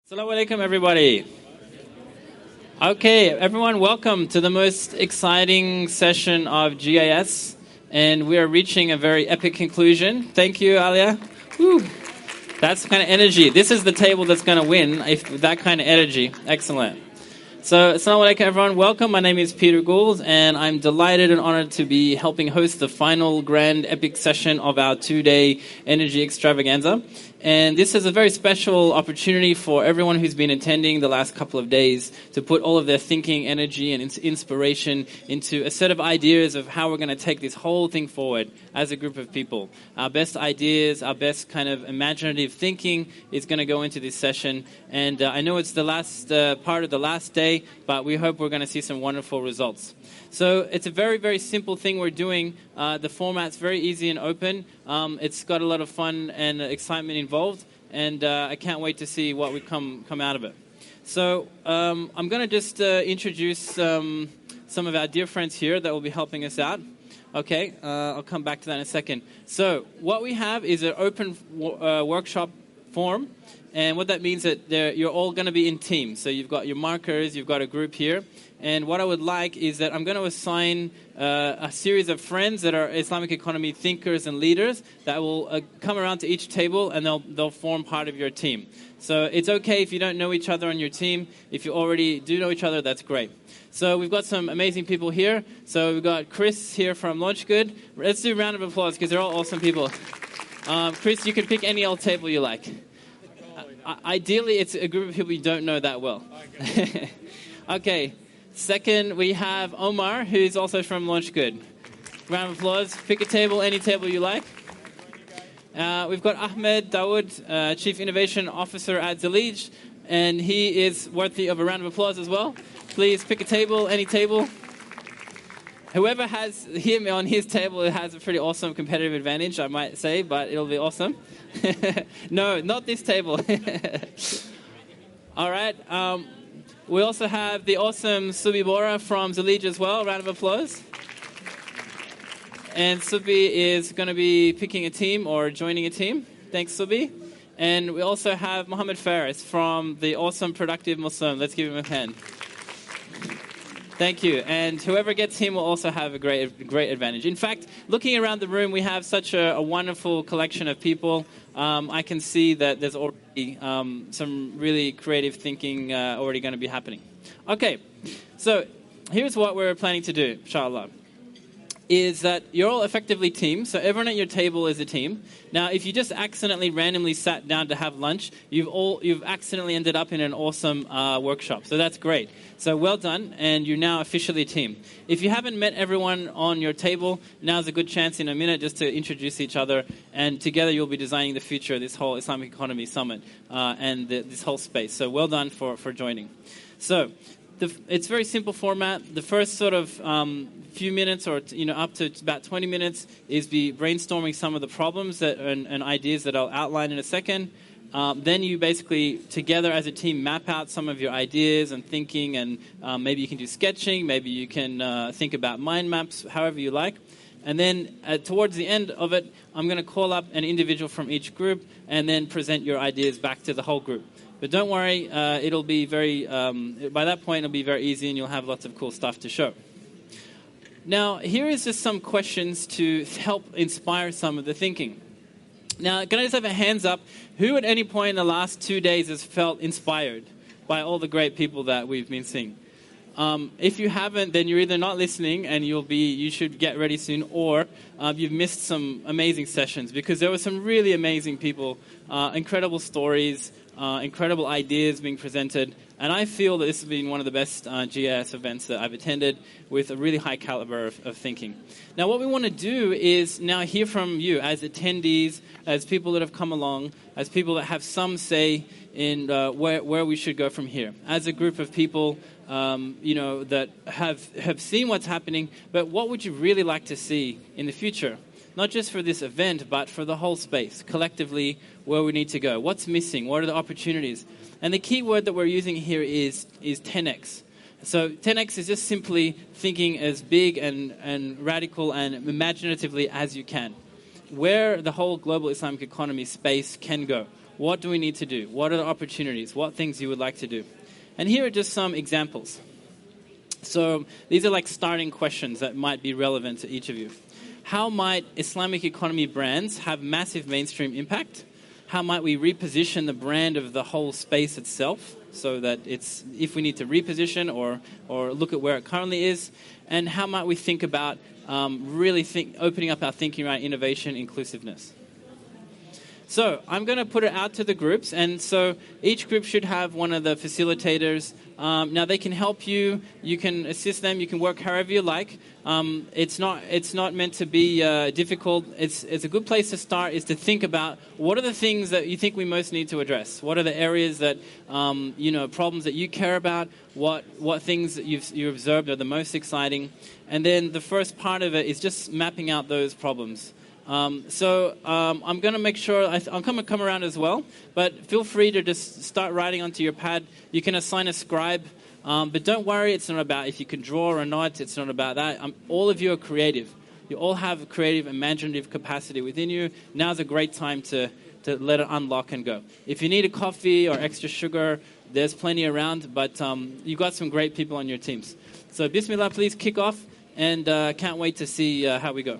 Assalamu alaikum, everybody. Okay, everyone, welcome to the most exciting session of GIS, and we are reaching a very epic conclusion. Thank you, Alia. Woo. That's the kind of energy. This is the table that's going to win, if that kind of energy. Excellent. So, assalamu alaikum, everyone. Welcome. My name is Peter Gould, and I'm delighted and honored to be helping host the final grand epic session of our two-day energy extravaganza. And this is a very special opportunity for everyone who's been attending the last couple of days to put all of their thinking, energy, and inspiration into a set of ideas of how we're going to take this whole thing forward as a group of people. Our best ideas, our best kind of imaginative thinking is going to go into this session. And I know it's the last part of the last day, but we hope we're going to see some wonderful results. So it's a very, very simple thing we're doing. The format's very easy and open. It's got a lot of fun and excitement involved, and I can't wait to see what would come out of it. So I'm going to just introduce some of our dear friends here that will be helping us out. Okay, I'll come back to that in a second. So what we have is an open workshop form, and what that means that you're all going to be in teams. So you've got your markers, you've got a group here. And what I would like is that I'm going to assign a series of friends that are Islamic economy thinkers and leaders that will come around to each table, and they'll form part of your team. So it's okay if you don't know each other on your team. If you already do know each other, that's great. So we've got some amazing people here. So we've got Chris here from Launchgood. Let's do a round of applause because they're all awesome people. Chris, you can pick any old table you like. Ideally, it's a group of people you don't know that well. Okay. Second, we have Omar, who's also from Launchgood. Round of applause. Pick a table, any table you like. We've got Ahmed Dawood, Chief Innovation Officer at Zalij, and he is worthy of a round of applause as well. Please pick a table, any table. Whoever has him on his table has a pretty awesome competitive advantage, I might say, but it'll be awesome. No, not this table. All right. We also have the awesome Subi Bora from Zalij as well. Round of applause. And Subi is going to be picking a team or joining a team. Thanks, Subi. And we also have Mohammed Faris from the awesome Productive Muslim. Let's give him a hand. Thank you. And whoever gets him will also have a great advantage. In fact, looking around the room, we have such a wonderful collection of people. I can see that there's already some really creative thinking already going to be happening. Okay, so here's what we're planning to do, inshallah, is that you're all effectively teams. So everyone at your table is a team. Now, if you just accidentally randomly sat down to have lunch, you've accidentally ended up in an awesome workshop. So that's great. So well done, and you're now officially a team. If you haven't met everyone on your table, now's a good chance in a minute just to introduce each other, and together you'll be designing the future of this whole Islamic Economy Summit and this whole space. So well done for joining. So it's a very simple format. The first sort of few minutes, or up to about 20 minutes, is be brainstorming some of the problems and ideas that I'll outline in a second. Then you basically, together as a team, map out some of your ideas and thinking, and maybe you can do sketching, maybe you can think about mind maps, however you like. And then towards the end of it, I'm going to call up an individual from each group and then present your ideas back to the whole group. But don't worry, it'll be by that point, it'll be very easy and you'll have lots of cool stuff to show. Now, here is just some questions to help inspire some of the thinking. Now, can I just have a hands up? Who at any point in the last 2 days has felt inspired by all the great people that we've been seeing? If you haven't, then you're either not listening and you should get ready soon, or you've missed some amazing sessions, because there were some really amazing people, incredible stories, incredible ideas being presented, and I feel that this has been one of the best GIS events that I've attended, with a really high caliber of thinking. Now, what we want to do is now hear from you as attendees, as people that have come along, as people that have some say in where we should go from here. As a group of people, that have seen what's happening, but what would you really like to see in the future? Not just for this event, but for the whole space, collectively, where we need to go. What's missing? What are the opportunities? And the key word that we're using here is 10x. So 10x is just simply thinking as big and radical and imaginatively as you can. Where the whole global Islamic economy space can go. What do we need to do? What are the opportunities? What things you would like to do? And here are just some examples. So these are like starting questions that might be relevant to each of you. How might Islamic economy brands have massive mainstream impact? How might we reposition the brand of the whole space itself so that it's, if we need to reposition or look at where it currently is? And how might we think about opening up our thinking around innovation, inclusiveness? So I'm going to put it out to the groups, and so each group should have one of the facilitators. Now they can help you, you can assist them, you can work however you like. It's not meant to be difficult. It's a good place to start is to think about what are the things that you think we most need to address. What are the areas that problems that you care about? What things that you've observed are the most exciting? And then the first part of it is just mapping out those problems. I'm going to make sure, I'm going to come around as well, but feel free to just start writing onto your pad. You can assign a scribe, but don't worry, it's not about if you can draw or not, it's not about that. All of you are creative. You all have creative, imaginative capacity within you. Now's a great time to let it unlock and go. If you need a coffee or extra sugar, there's plenty around, but you've got some great people on your teams. So Bismillah, please kick off, and can't wait to see how we go.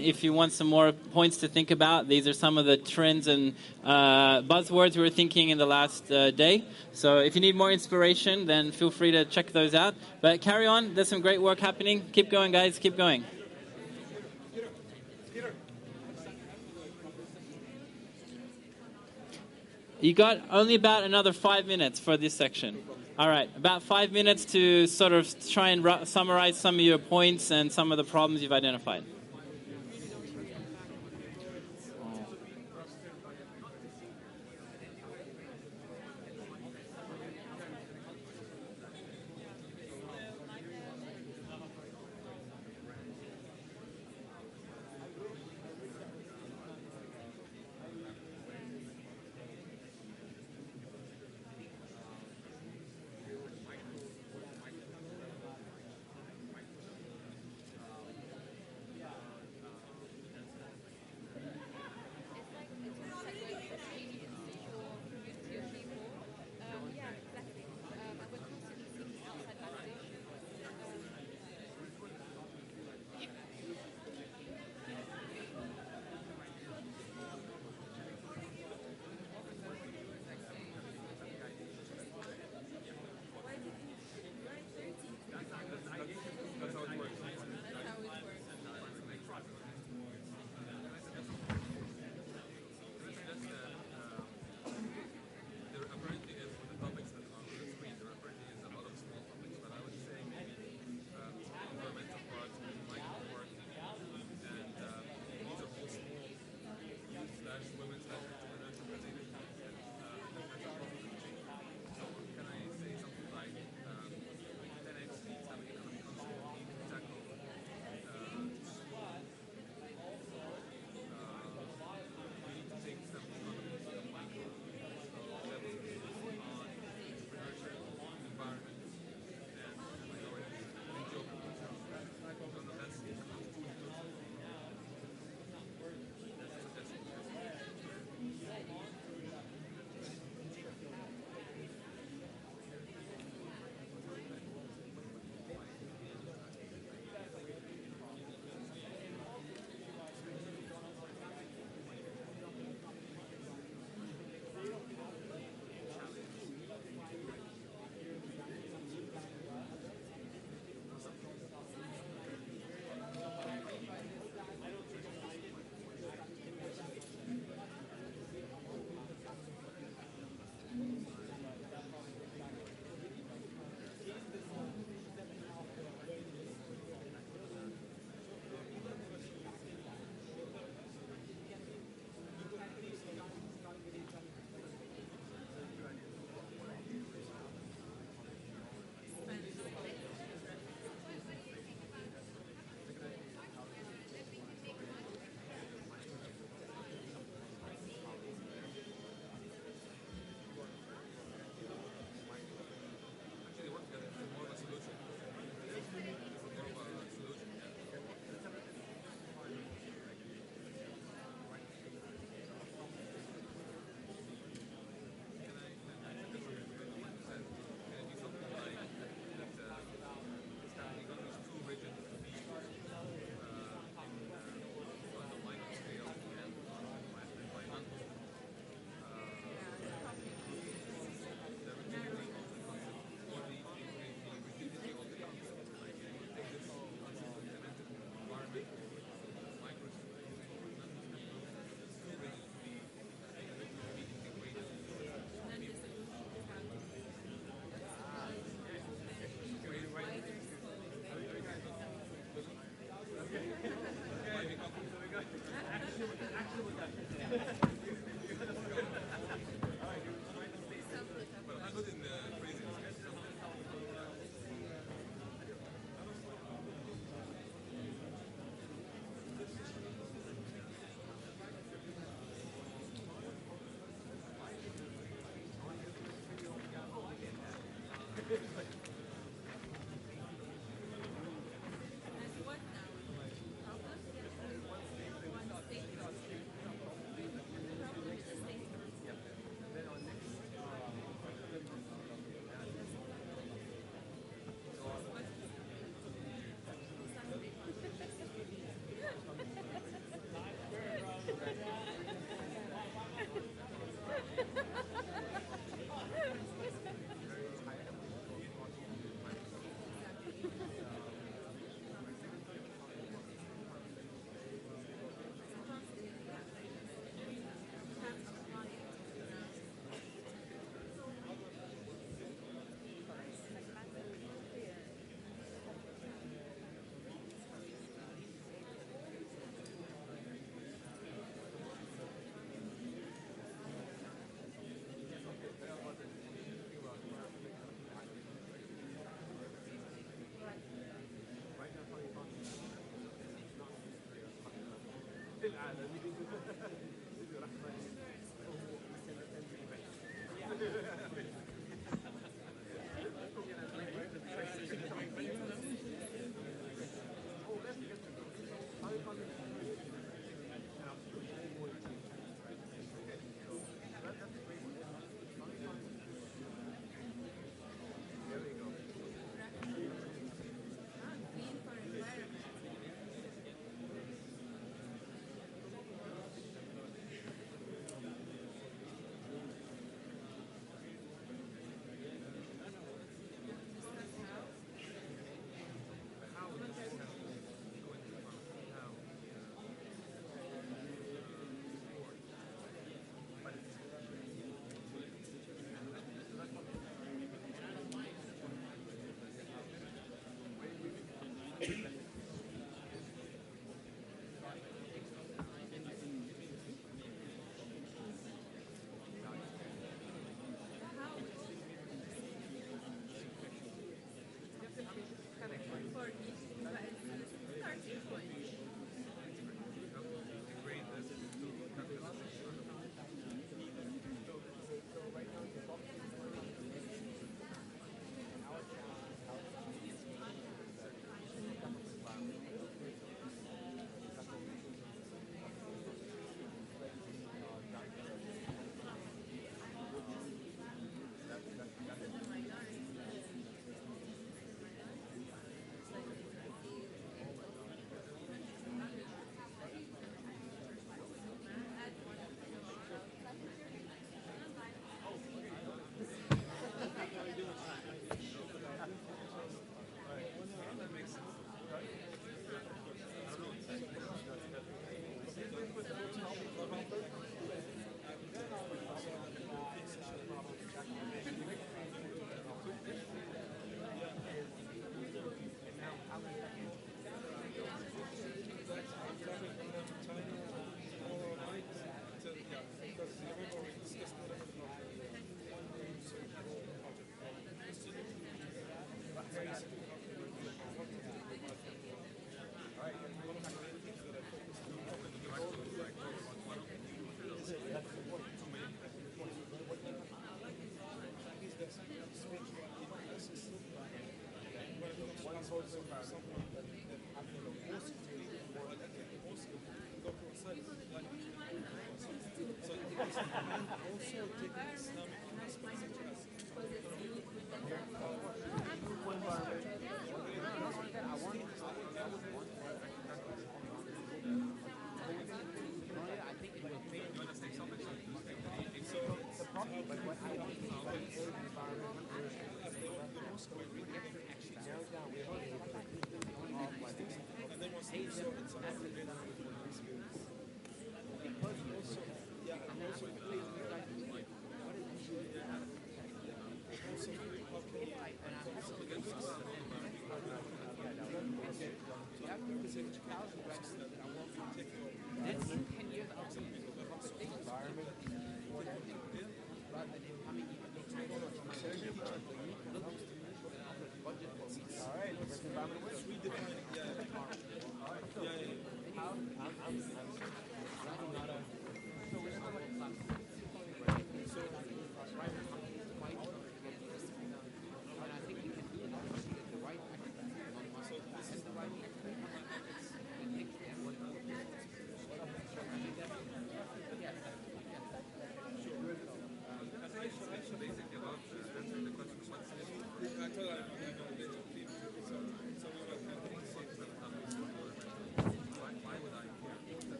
If you want some more points to think about, these are some of the trends and buzzwords we were thinking in the last day. So if you need more inspiration, then feel free to check those out. But carry on. There's some great work happening. Keep going, guys. Keep going. You got only about another 5 minutes for this section. All right, about 5 minutes to sort of try and summarize some of your points and some of the problems you've identified.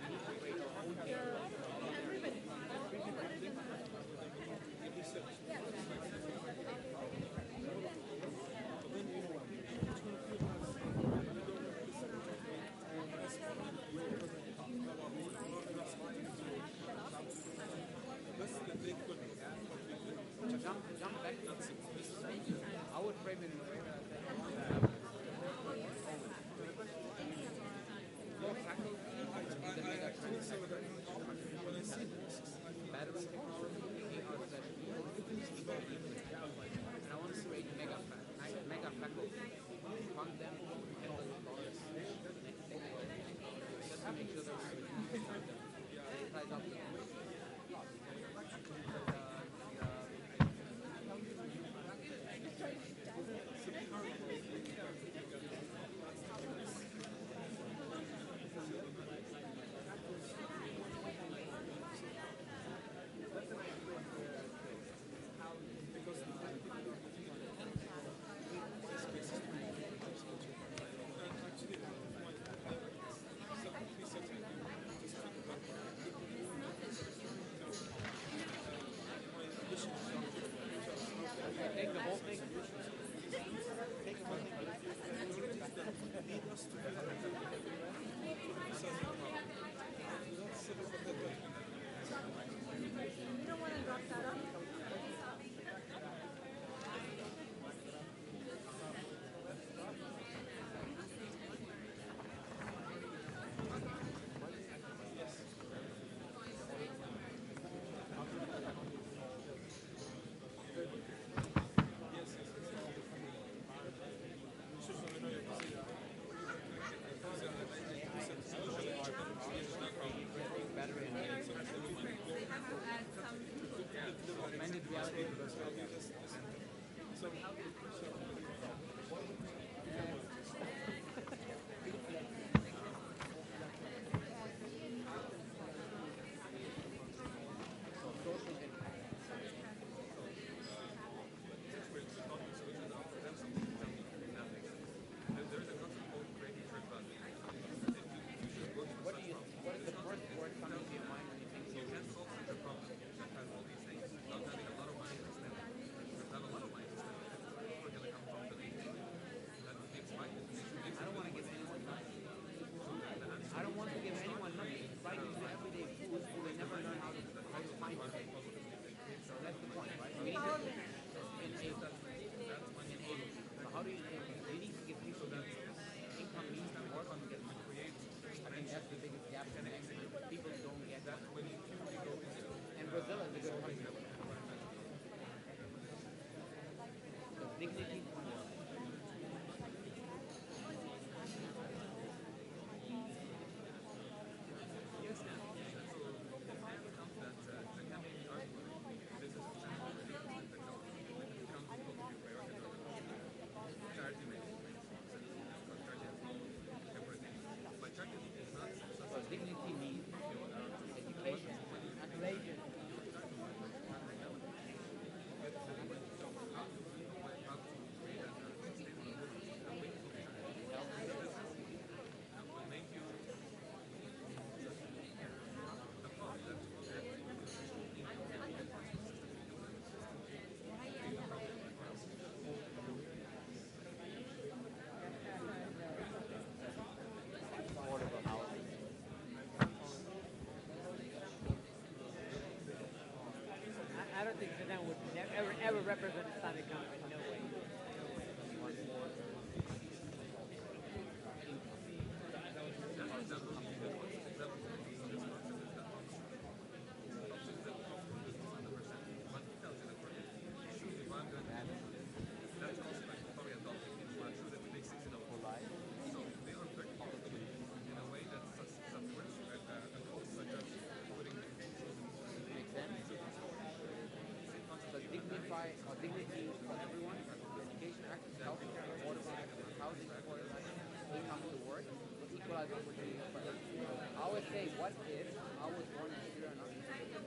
What I don't think Saddam would ever represent Islamic country. No way. So dignify or dignity for everyone, education, access, healthcare, affordable housing, affordable income to work, equalize opportunities for everyone. I always say, what if I was born in Syria and not in Syria?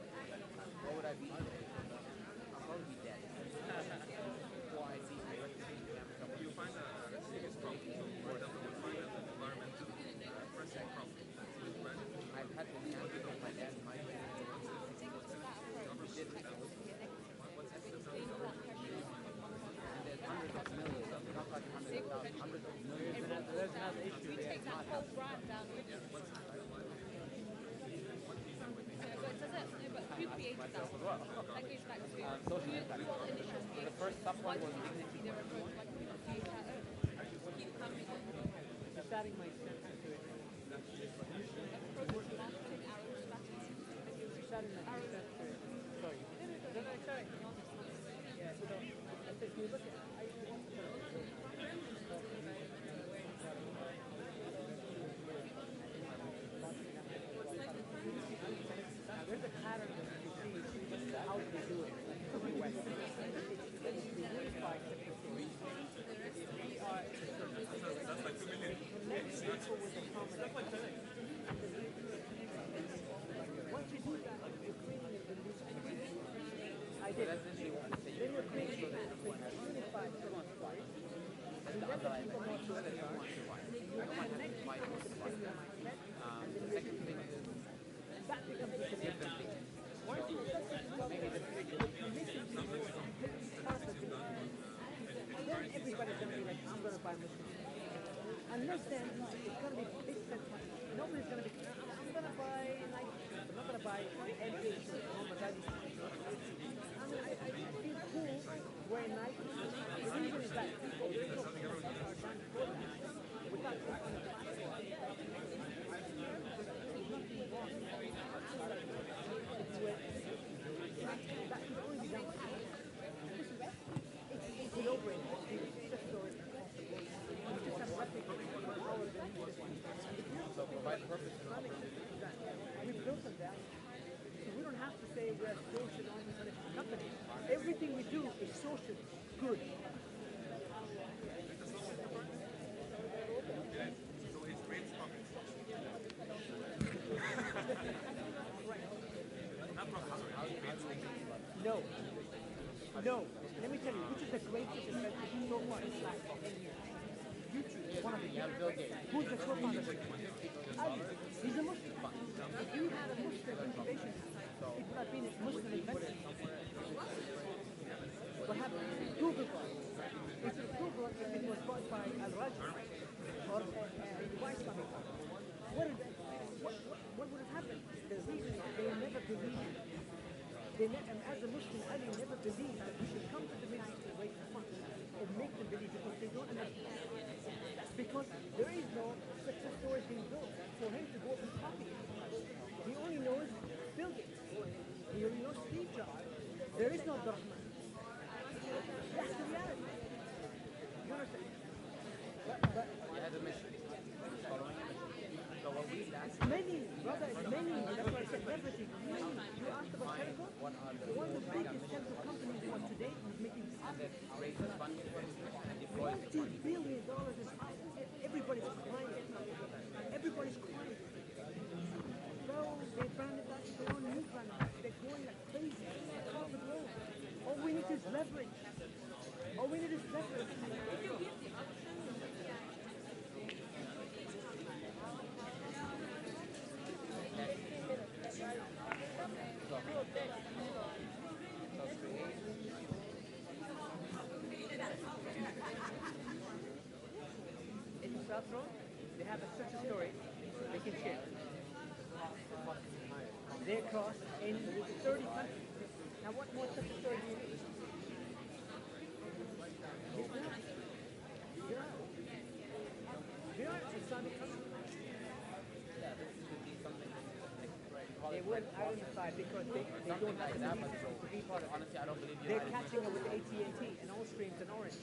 What would I be today? I'll probably be dead. Before I see my reputation damage. You find a serious problem. So, for example, you find an environmental pressing problem. I've had the chance because my dad might be and there's hundreds of millions, not like hundreds of thousands, hundreds of millions. There's another issue there. Take that whole brand down. So it doesn't, but who created that? That goes back to Social impact. what initial So the first subpoint was dignity. there were like keep coming. I'm starting my sentence to it. Marketing arrow strategy. Starting my sentence to it. Sorry. No, sorry. Yeah, so if you look at that's essentially what we say. Then you're creating a unified story. That's the underlying thing. So that everyone survives. Everyone has to fight to survive. The second thing is That becomes the different things. once you set this up, Maybe this then everybody's going to be like, I'm going to buy Muslim. Unless then it's going to be big set money. Nobody's going to be, I'm going to buy Nike. I'm not going to buy NBA shoes. I'm going to buy these. I mean, I feel cool wearing Nike. The reason is that people really don't are trying to go there without opening the platform. There's nothing wrong. It's with, that is only down to it's an over-brainer. It's just so it's possible. We just have replicas of our belief system. so provide purpose to Islamic system is that we've built on that. So we don't have to say we're a social entrepreneurship company. Everything we do is social good. So it creates profit. Not profit, sorry. It creates No. No. Let me tell you, which is the greatest invention so far in the last 10 years. YouTube is one of the Bill Gates. Who's the co-founder? Ali. He's a Muslim. If you had a Muslim incubation, it would have been a Muslim invention. What happened? Google bought it. Instead of Google, if it was bought by Al-Rajhi or a device company, what would have happened? The reason is they never believed. And as a Muslim, Ali never believed that we should come to the Middle East and raise funds or make them believe because they don't understand. Because there is no success story being built for him to go and copy it. He only knows Bill Gates. He only knows Steve Jobs. There is no Abdurrahman. That's the reality. You understand? But He has a mission. He's following a mission. So what we lack many, brother, it's many. That's why I said everything. Many. You asked about telecom. One of the biggest telco companies was today was making raises funding and deploys the $20 billion is everybody's crying. Everybody's crying. So they branded that, their own new brand. They're going like crazy across the globe. All we need is leverage. All we need is leverage. In Saffron, they have a success story they can share. They cross in 30 countries. Now what more success story do you need? You're an Islamic country. They will identify because they don't have the means to be part of it. honestly I don't believe you. They're catching up with AT&T and Allstreams and Orange.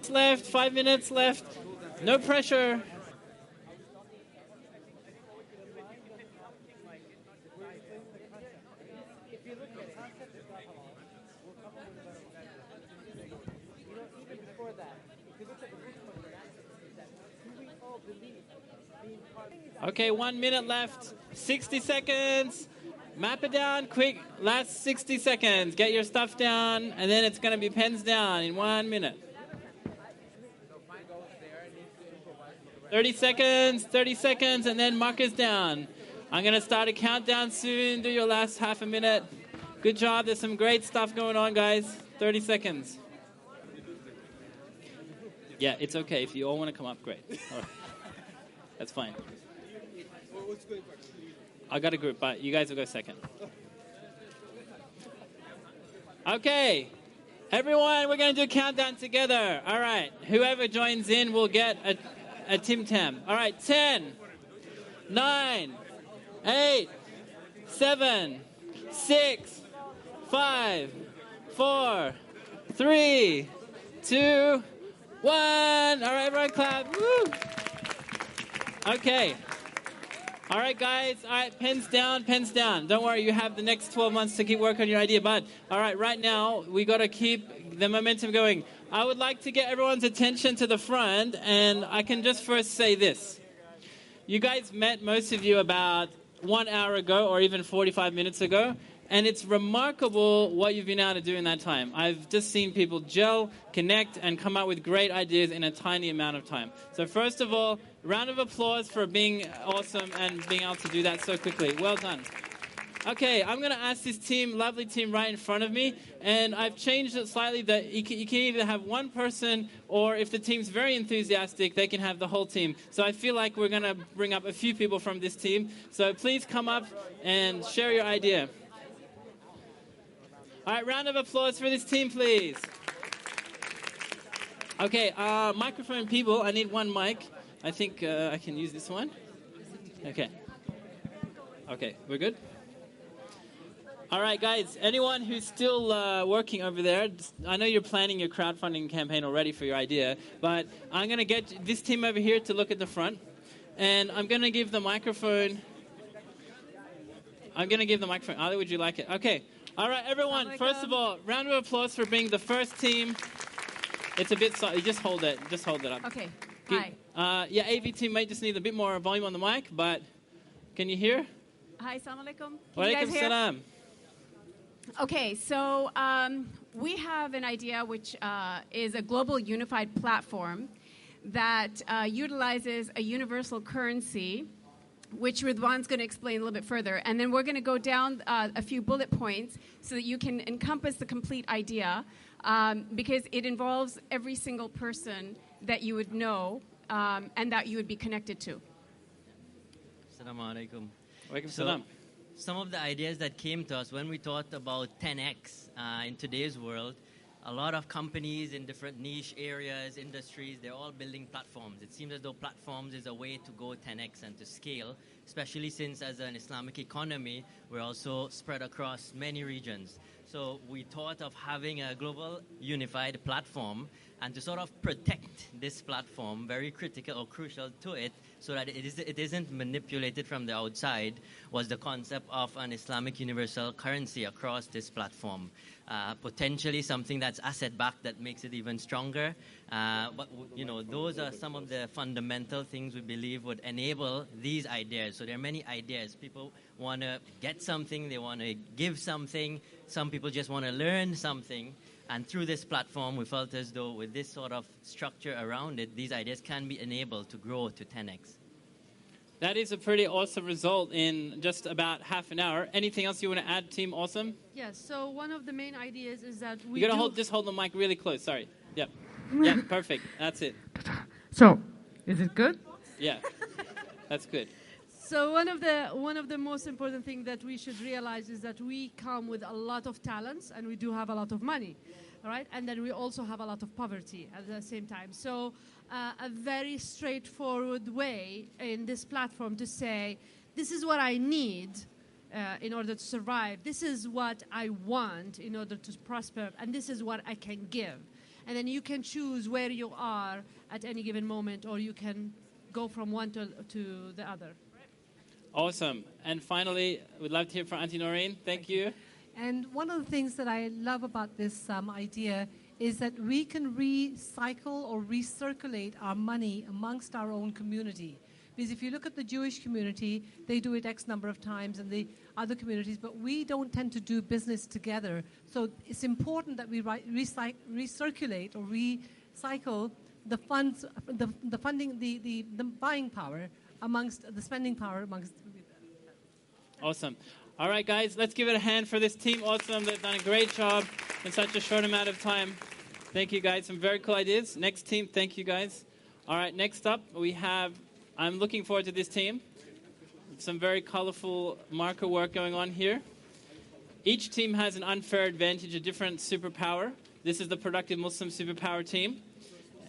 Left, 5 minutes left. No pressure. If you look at concept of alcohol, we'll come up with a better one. You know, even before that, if you look at the root of that, do we all believe being part of Okay, 1 minute left. 60 seconds. Map it down quick. Last 60 seconds. Get your stuff down, and then it's going to be pens down in 1 minute. 30 seconds, and then markers down. I'm going to start a countdown soon. Do your last half a minute. Good job. There's some great stuff going on, guys. 30 seconds. Yeah, it's okay. If you all want to come up, great. All right. That's fine. I got a group, but you guys will go second. Okay. Everyone, we're going to do a countdown together. All right. Whoever joins in will get a Tim Tam. All right. 10, 9, 8, 7, 6, 5, 4, 3, 2, 1. All right, everyone clap. Woo. Okay. All right, guys. All right, pens down, pens down. Don't worry, you have the next 12 months to keep working on your idea. But, all right, right now, we got to keep the momentum going. I would like to get everyone's attention to the front, and I can just first say this. You guys met, most of you, about 1 hour ago or even 45 minutes ago, and it's remarkable what you've been able to do in that time. I've just seen people gel, connect, and come up with great ideas in a tiny amount of time. So first of all, round of applause for being awesome and being able to do that so quickly. Well done. Okay, I'm going to ask this team, lovely team right in front of me, and I've changed it slightly that you can either have one person, or if the team's very enthusiastic, they can have the whole team. So I feel like we're going to bring up a few people from this team. So please come up and share your idea. All right, round of applause for this team, please. Okay, microphone people, I need one mic. I think I can use this one. Okay. Okay, we're good? All right, guys, anyone who's still working over there, I know you're planning your crowdfunding campaign already for your idea, but I'm going to get this team over here to look at the front, and I'm going to give the microphone. Ali, would you like it? Okay. All right, everyone, first of all, round of applause for being the first team. It's a bit soft. Just hold it. Just hold it up. Okay. Hi. Yeah, AV team might just need a bit more volume on the mic, but can you hear? Hi, assalamu alaikum. Wa alaikum salam. Okay, so we have an idea which is a global unified platform that utilizes a universal currency, which Ridwan's going to explain a little bit further. And then we're going to go down a few bullet points so that you can encompass the complete idea, because it involves every single person that you would know and that you would be connected to. Assalamu alaikum. Wa alaikum salam. Some of the ideas that came to us when we thought about 10x in today's world, a lot of companies in different niche areas, industries, they're all building platforms. It seems as though platforms is a way to go 10x and to scale, especially since as an Islamic economy, we're also spread across many regions. So we thought of having a global unified platform, and to sort of protect this platform, very critical or crucial to it, so that it isn't manipulated from the outside, was the concept of an Islamic universal currency across this platform. Potentially something that's asset-backed that makes it even stronger. But those are some of the fundamental things we believe would enable these ideas. So there are many ideas. People want to get something, they want to give something. Some people just want to learn something. And through this platform, we felt as though with this sort of structure around it, these ideas can be enabled to grow to 10x. That is a pretty awesome result in just about half an hour. Anything else you want to add, Team Awesome? Yes, so one of the main ideas is that we You got to do... just hold the mic really close. Sorry. Yep. Yeah, perfect. That's it. So, is it good? Yeah. That's good. So one of the most important things that we should realize is that we come with a lot of talents and we do have a lot of money, all right? And then we also have a lot of poverty at the same time. So a very straightforward way in this platform to say, this is what I need in order to survive. This is what I want in order to prosper. And this is what I can give. And then you can choose where you are at any given moment, or you can go from one to the other. Awesome. And finally, we'd love to hear from Auntie Noreen. Thank you. And one of the things that I love about this idea is that we can recycle or recirculate our money amongst our own community. Because if you look at the Jewish community, they do it X number of times, and the other communities, but we don't tend to do business together. So it's important that we recirculate or recycle the funds, the funding, the buying power amongst the spending power amongst. Awesome. All right, guys, let's give it a hand for this team. Awesome. They've done a great job in such a short amount of time. Thank you, guys. Some very cool ideas. Next team, thank you, guys. All right, next up, we have, I'm looking forward to this team. Some very colorful marker work going on here. Each team has an unfair advantage, a different superpower. This is the Productive Muslim Superpower team.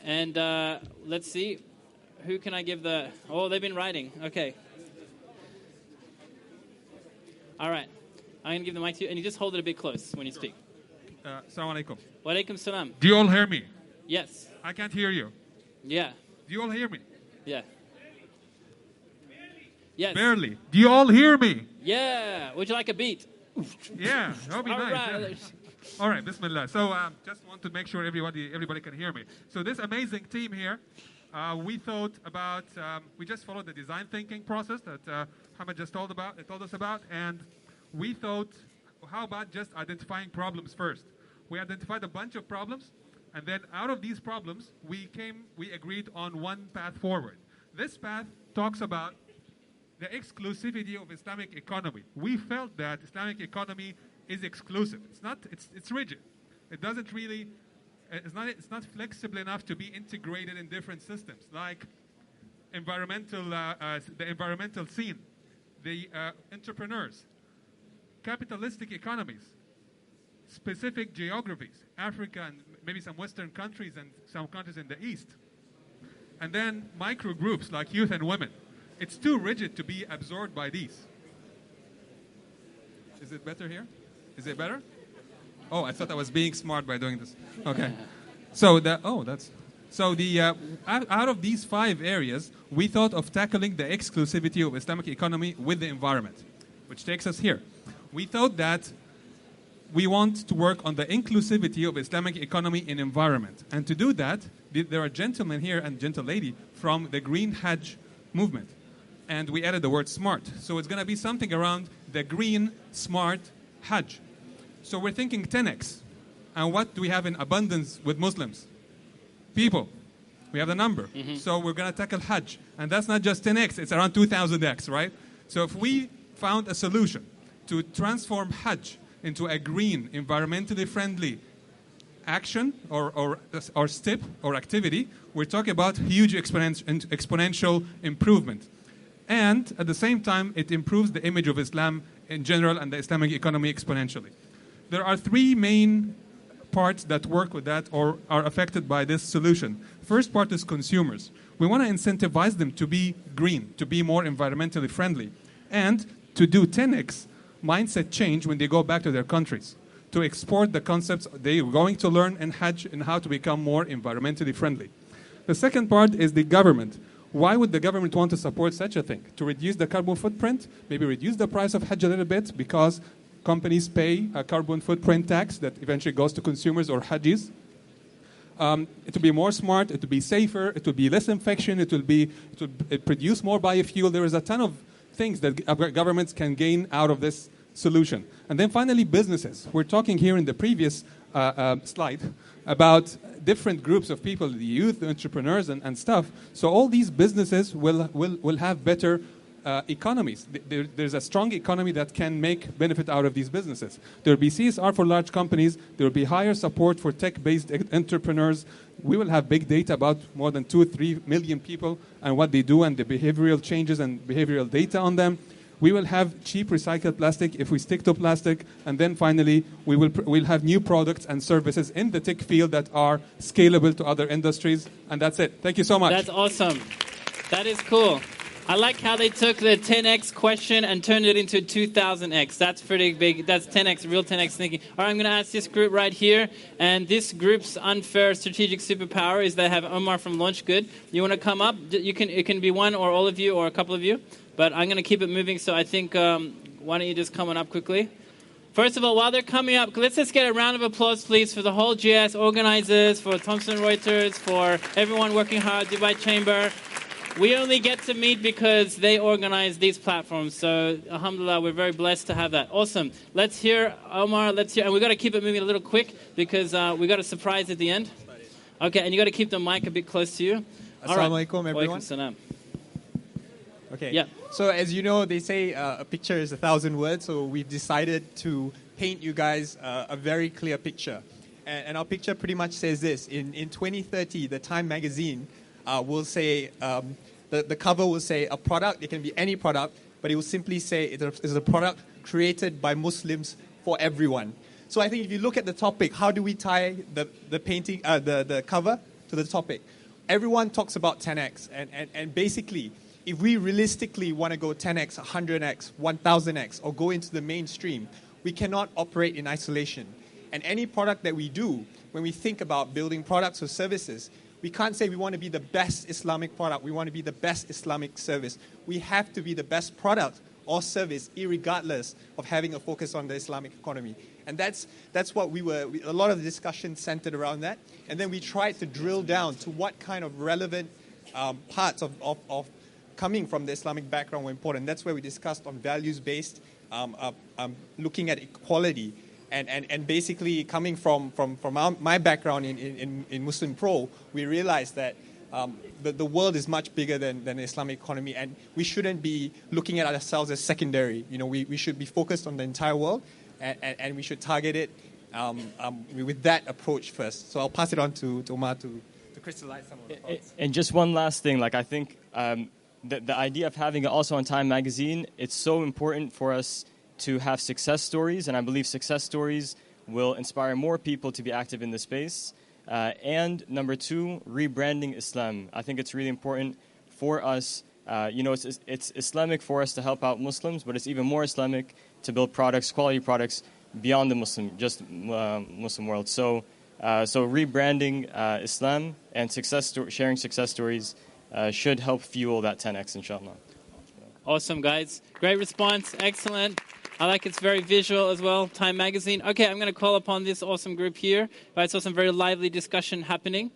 And let's see, who can I give the... Oh, they've been writing. Okay. All right. I'm going to give the mic to you, and you just hold it a bit close when you speak. Assalamu alaikum. Wa alaikum salam. Do you all hear me? Yes. I can't hear you. Yeah. Do you all hear me? Yeah. Yes. Barely. Do you all hear me? Yeah. Would you like a beat? Yeah, that'll be All nice. right. Yeah. All right, bismillah. So just want to make sure everybody can hear me. So this amazing team here, we thought about, we just followed the design thinking process that Hamad just told us about, and we thought, how about just identifying problems first? We identified a bunch of problems, and then out of these problems, we agreed on one path forward. This path talks about the exclusivity of Islamic economy. We felt that Islamic economy is exclusive. It's rigid. It doesn't really, it's not flexible enough to be integrated in different systems, like the environmental scene, the entrepreneurs, capitalistic economies, specific geographies, Africa and maybe some Western countries and some countries in the East, and then micro groups like youth and women. It's too rigid to be absorbed by these. Is it better here? Is it better? Oh, I thought I was being smart by doing this. Okay. Out of these 5 areas, we thought of tackling the exclusivity of Islamic economy with the environment, which takes us here. We thought that we want to work on the inclusivity of Islamic economy in environment. And to do that, there are gentlemen here and gentle lady from the Green Hajj movement. And we added the word smart. So it's going to be something around the green, smart Hajj. So we're thinking 10x. And what do we have in abundance with Muslims? People. We have the number. Mm-hmm. So we're going to tackle Hajj. And that's not just 10x, it's around 2000x, right? So if we found a solution to transform Hajj into a green, environmentally friendly action or step or activity, we're talking about huge exponential improvement. And at the same time, it improves the image of Islam in general and the Islamic economy exponentially. There are 3 main parts that work with that or are affected by this solution. First part is consumers. We want to incentivize them to be green, to be more environmentally friendly, and to do 10x mindset change when they go back to their countries, to export the concepts they are going to learn in Hajj and how to become more environmentally friendly. The second part is the government. Why would the government want to support such a thing? To reduce the carbon footprint, maybe reduce the price of Hajj a little bit because companies pay a carbon footprint tax that eventually goes to consumers or Hajjis. It will be more smart, it will be safer, it will be less infection, it will produce more biofuel. There is a ton of things that governments can gain out of this solution. And then finally, businesses. We're talking here in the previous slide about different groups of people, the youth, the entrepreneurs, and stuff. So all these businesses will have better economies. There's a strong economy that can make benefit out of these businesses. There will be CSR for large companies. There will be higher support for tech-based entrepreneurs. We will have big data about more than 2-3 million people and what they do and the behavioral changes and behavioral data on them. We will have cheap recycled plastic if we stick to plastic. And then finally, we'll have new products and services in the tech field that are scalable to other industries. And that's it. Thank you so much. That's awesome. That is cool. I like how they took the 10x question and turned it into 2000x. That's pretty big. That's 10x, real 10x thinking. All right, I'm going to ask this group right here. And this group's unfair strategic superpower is they have Omar from Launch Good. You want to come up? It can be one or all of you or a couple of you. But I'm going to keep it moving, so I think, why don't you just come on up quickly? First of all, while they're coming up, let's just get a round of applause, please, for the whole GS organizers, for Thomson Reuters, for everyone working hard, Dubai Chamber. We only get to meet because they organize these platforms. So, alhamdulillah, we're very blessed to have that. Awesome. Let's hear Omar. And we've got to keep it moving a little quick because we got a surprise at the end. Okay, and you got to keep the mic a bit close to you. Assalamu alaikum, everyone. Salam. Okay. Yeah. So as you know, they say a picture is 1,000 words. So we've decided to paint you guys a very clear picture. And our picture pretty much says this. In 2030, the Time magazine will say, the cover will say a product. It can be any product, but it will simply say it's a product created by Muslims for everyone. So I think if you look at the topic, how do we tie the painting, the cover to the topic? Everyone talks about 10x. And basically, if we realistically want to go 10x, 100x, 1000x, or go into the mainstream, we cannot operate in isolation. And any product that we do, when we think about building products or services, we can't say we want to be the best Islamic product, we want to be the best Islamic service. We have to be the best product or service, irregardless of having a focus on the Islamic economy. And that's what a lot of the discussion centered around that. And then we tried to drill down to what kind of relevant parts of coming from the Islamic background were important. That's where we discussed on values-based, looking at equality, and basically coming from my background in Muslim Pro, we realized that the world is much bigger than the Islamic economy, and we shouldn't be looking at ourselves as secondary. We should be focused on the entire world, and we should target it with that approach first. So I'll pass it on to Omar to crystallize some of the thoughts. And just one last thing, I think the idea of having it also on Time magazine, it's so important for us to have success stories, and I believe success stories will inspire more people to be active in the space. And number two, rebranding Islam. I think it's really important for us. It's Islamic for us to help out Muslims, but it's even more Islamic to build products, quality products, beyond the Muslim world. So rebranding Islam and sharing success stories should help fuel that 10x, inshallah. Awesome, guys. Great response. Excellent. I like it's very visual as well. Time magazine. Okay, I'm going to call upon this awesome group here. I saw some very lively discussion happening.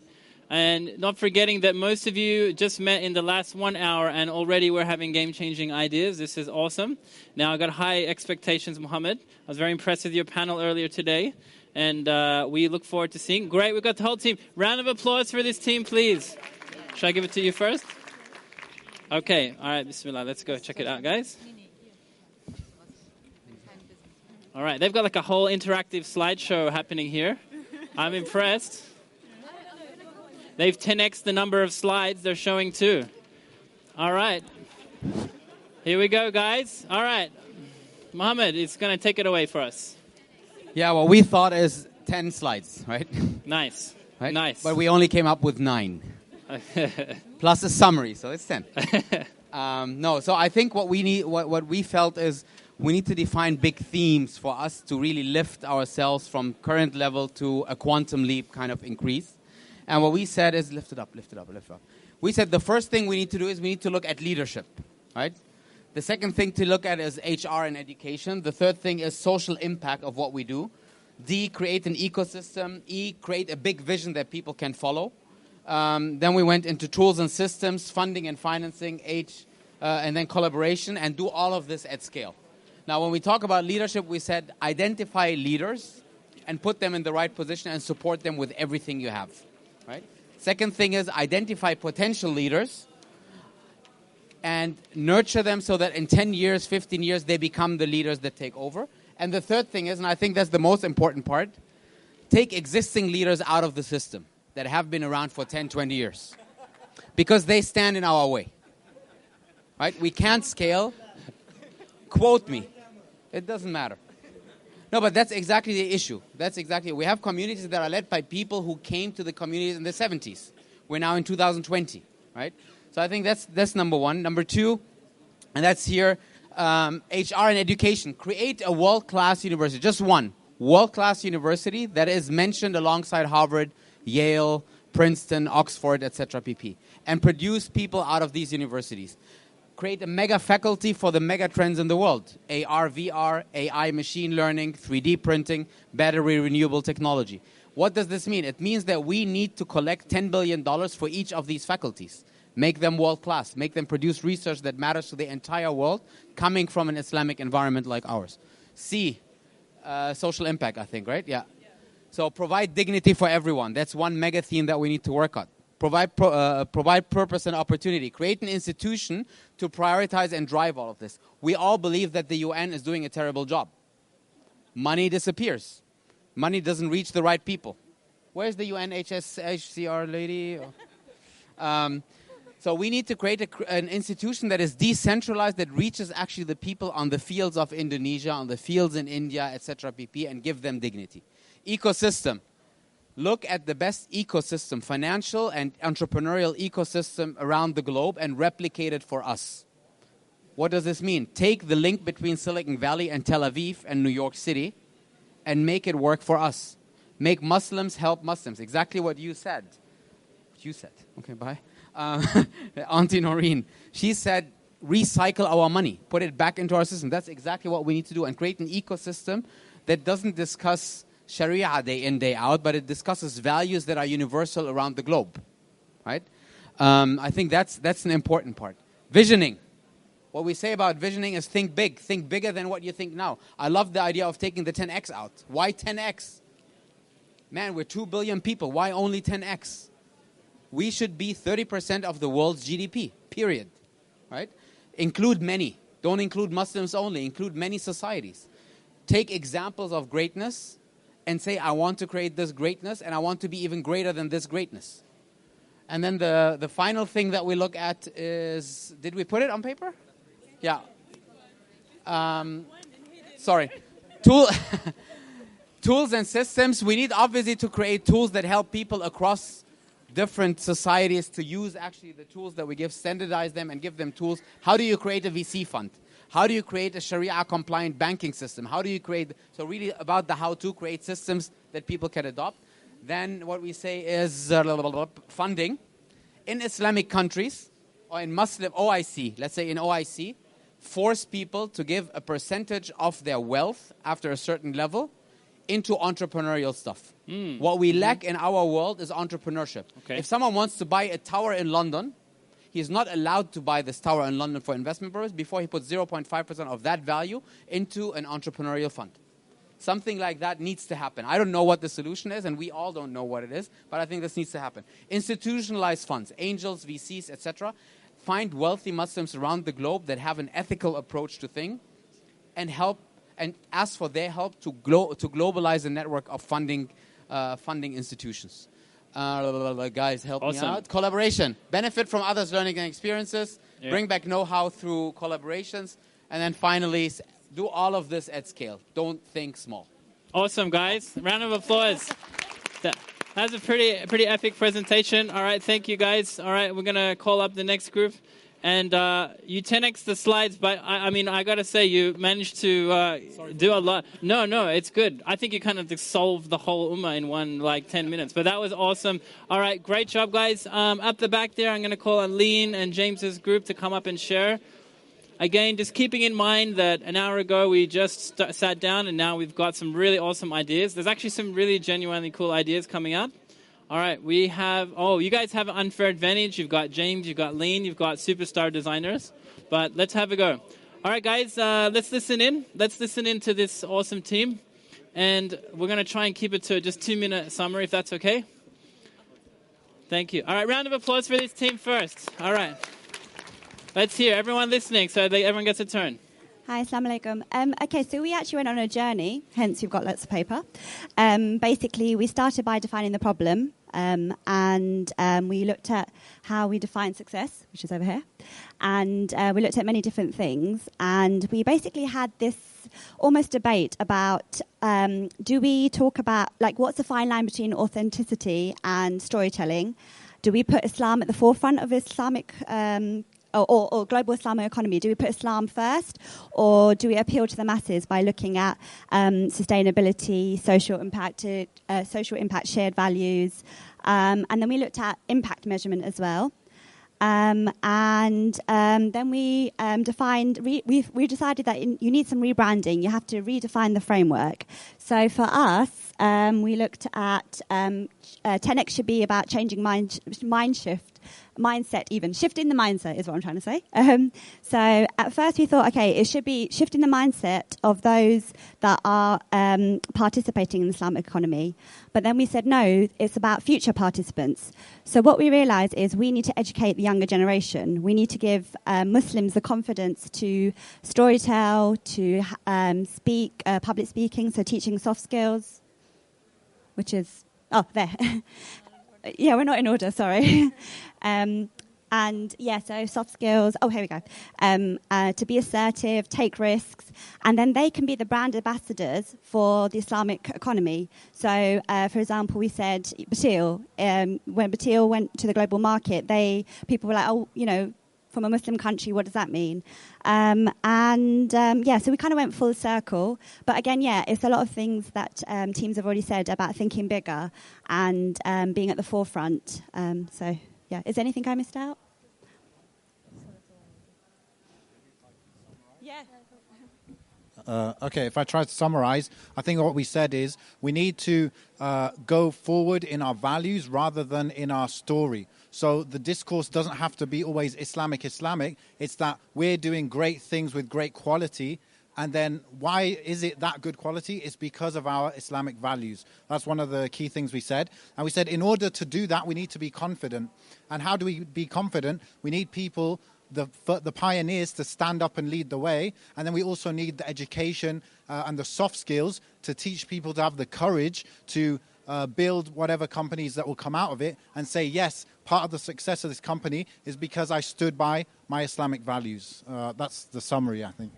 And not forgetting that most of you just met in the last 1 hour and already we're having game-changing ideas. This is awesome. Now, I got high expectations, Mohammed. I was very impressed with your panel earlier today. And we look forward to seeing. Great, we've got the whole team. Round of applause for this team, please. Should I give it to you first? Okay, all right, bismillah. Let's go check it out, guys. All right, they've got like a whole interactive slideshow happening here. I'm impressed. They've 10x the number of slides they're showing too. All right. Here we go, guys. All right. Mohammed is going to take it away for us. Yeah, what we thought is 10 slides, right? Nice. Right? Nice. But we only came up with 9. Plus a summary, so it's 10. So I think what we need, what we felt is we need to define big themes for us to really lift ourselves from current level to a quantum leap kind of increase. And what we said is lift it up, lift it up, lift it up. We said the first thing we need to do is we need to look at leadership, right? The second thing to look at is HR and education. The third thing is social impact of what we do. D, create an ecosystem. E, create a big vision that people can follow. Then we went into tools and systems, funding and financing, H, and then collaboration, and do all of this at scale. Now, when we talk about leadership, we said identify leaders and put them in the right position and support them with everything you have. Right? Second thing is identify potential leaders, and nurture them so that in 10 years, 15 years, they become the leaders that take over. And the third thing is, and I think that's the most important part, take existing leaders out of the system that have been around for 10, 20 years. Because they stand in our way. Right? We can't scale. Quote me. It doesn't matter. No, but that's exactly the issue. That's exactly it. We have communities that are led by people who came to the communities in the 70s. We're now in 2020, right? So I think that's number one. Number two, and that's here, HR and education. Create a world-class university, just one world-class university that is mentioned alongside Harvard, Yale, Princeton, Oxford, etc. pp. And produce people out of these universities. Create a mega faculty for the mega trends in the world. AR, VR, AI, machine learning, 3D printing, battery renewable technology. What does this mean? It means that we need to collect $10 billion for each of these faculties. Make them world-class. Make them produce research that matters to the entire world coming from an Islamic environment like ours. C, social impact, I think, right? Yeah. So provide dignity for everyone. That's one mega theme that we need to work on. Provide purpose and opportunity. Create an institution to prioritize and drive all of this. We all believe that the UN is doing a terrible job. Money disappears. Money doesn't reach the right people. Where's the UNHCR lady? So we need to create an institution that is decentralized, that reaches actually the people on the fields of Indonesia, on the fields in India, etc. pp, and give them dignity. Ecosystem. Look at the best ecosystem, financial and entrepreneurial ecosystem around the globe and replicate it for us. What does this mean? Take the link between Silicon Valley and Tel Aviv and New York City and make it work for us. Make Muslims help Muslims. Exactly what you said. You said. Okay, bye. Auntie Noreen. She said, recycle our money. Put it back into our system. That's exactly what we need to do. And create an ecosystem that doesn't discuss Sharia day in, day out, but it discusses values that are universal around the globe. Right? I think that's an important part. Visioning. What we say about visioning is think big. Think bigger than what you think now. I love the idea of taking the 10x out. Why 10x? Man, we're 2 billion people. Why only 10x? We should be 30% of the world's GDP, period. Right? Include many. Don't include Muslims only. Include many societies. Take examples of greatness and say, I want to create this greatness and I want to be even greater than this greatness. And then the final thing that we look at is, did we put it on paper? Yeah. Sorry. Tools and systems. We need obviously to create tools that help people across different societies to use actually the tools that we give, standardize them and give them tools. How do you create a VC fund? How do you create a Sharia-compliant banking system? How do you create, so really about the how to create systems that people can adopt. Then what we say is funding. In Islamic countries, or in Muslim OIC, let's say in OIC, force people to give a percentage of their wealth after a certain level into entrepreneurial stuff. What we lack in our world is entrepreneurship. Okay. If someone wants to buy a tower in London, he's not allowed to buy this tower in London for investment purposes before he puts 0.5% of that value into an entrepreneurial fund. Something like that needs to happen. I don't know what the solution is, and we all don't know what it is, but I think this needs to happen. Institutionalized funds, angels, VCs, etc. Find wealthy Muslims around the globe that have an ethical approach to things and help and ask for their help to globalize a network of funding institutions. Guys, help me out. Collaboration. Benefit from others' learning and experiences. Yeah. Bring back know-how through collaborations. And then finally, do all of this at scale. Don't think small. Awesome, guys. Round of applause. That's a pretty epic presentation. All right, thank you, guys. All right, we're going to call up the next group. And you 10x the slides, but I mean, I got to say, you managed to do a lot. No, it's good. I think you kind of solved the whole ummah in 10 minutes. But that was awesome. All right, great job, guys. Up the back there, I'm going to call on Lean and James's group to come up and share. Again, just keeping in mind that an hour ago we just sat down and now we've got some really awesome ideas. There's actually some really genuinely cool ideas coming up. All right, we have, you guys have an unfair advantage. You've got James, you've got Lean, you've got superstar designers. But let's have a go. All right, guys, let's listen in. Let's listen in to this awesome team. And we're going to try and keep it to just 2-minute summary, if that's okay. Thank you. All right, round of applause for this team first. All right. Let's hear everyone listening so everyone gets a turn. Hi, Assalamu alaikum. Okay, so we actually went on a journey, hence you've got lots of paper. Basically, we started by defining the problem, and we looked at how we define success, which is over here, and we looked at many different things, and we basically had this almost debate about do we talk about, like, what's the fine line between authenticity and storytelling? Do we put Islam at the forefront of Islamic or global Islamic economy? Do we put Islam first, or do we appeal to the masses by looking at sustainability, social impact, shared values, and then we looked at impact measurement as well. And then we defined. We decided that you need some rebranding. You have to redefine the framework. So for us, we looked at 10x should be about changing mindset, even shifting the mindset is what I'm trying to say. So at first we thought, okay, it should be shifting the mindset of those that are participating in the Islamic economy. But then we said, no, it's about future participants. So what we realized is we need to educate the younger generation. We need to give Muslims the confidence to storytell, to speak, public speaking, so teaching soft skills, which is, there. Yeah, we're not in order, sorry. And yeah, so soft skills. Oh, here we go. To be assertive, take risks, and then they can be the brand ambassadors for the Islamic economy. So, for example, we said Batil. When Batil went to the global market, people were like, oh, from a Muslim country, what does that mean? So we kind of went full circle. But again, it's a lot of things that teams have already said about thinking bigger and being at the forefront. Is there anything I missed out? Yeah. Okay, if I try to summarize, I think what we said is we need to go forward in our values rather than in our story. So the discourse doesn't have to be always Islamic. It's that we're doing great things with great quality. And then why is it that good quality? It's because of our Islamic values. That's one of the key things we said. And we said in order to do that, we need to be confident. And how do we be confident? We need people, the pioneers, to stand up and lead the way. And then we also need the education and the soft skills to teach people to have the courage to build whatever companies that will come out of it and say, yes, part of the success of this company is because I stood by my Islamic values. That's the summary, I think.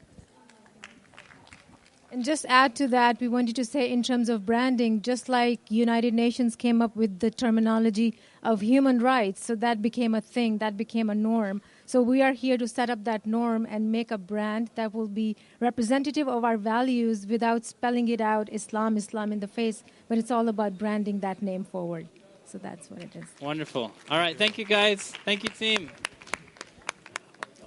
And just add to that, we wanted to say in terms of branding, just like United Nations came up with the terminology of human rights, so that became a thing, that became a norm. So we are here to set up that norm and make a brand that will be representative of our values without spelling it out, Islam in the face, but it's all about branding that name forward. So that's what it is. Wonderful. All right, thank you guys. Thank you, team.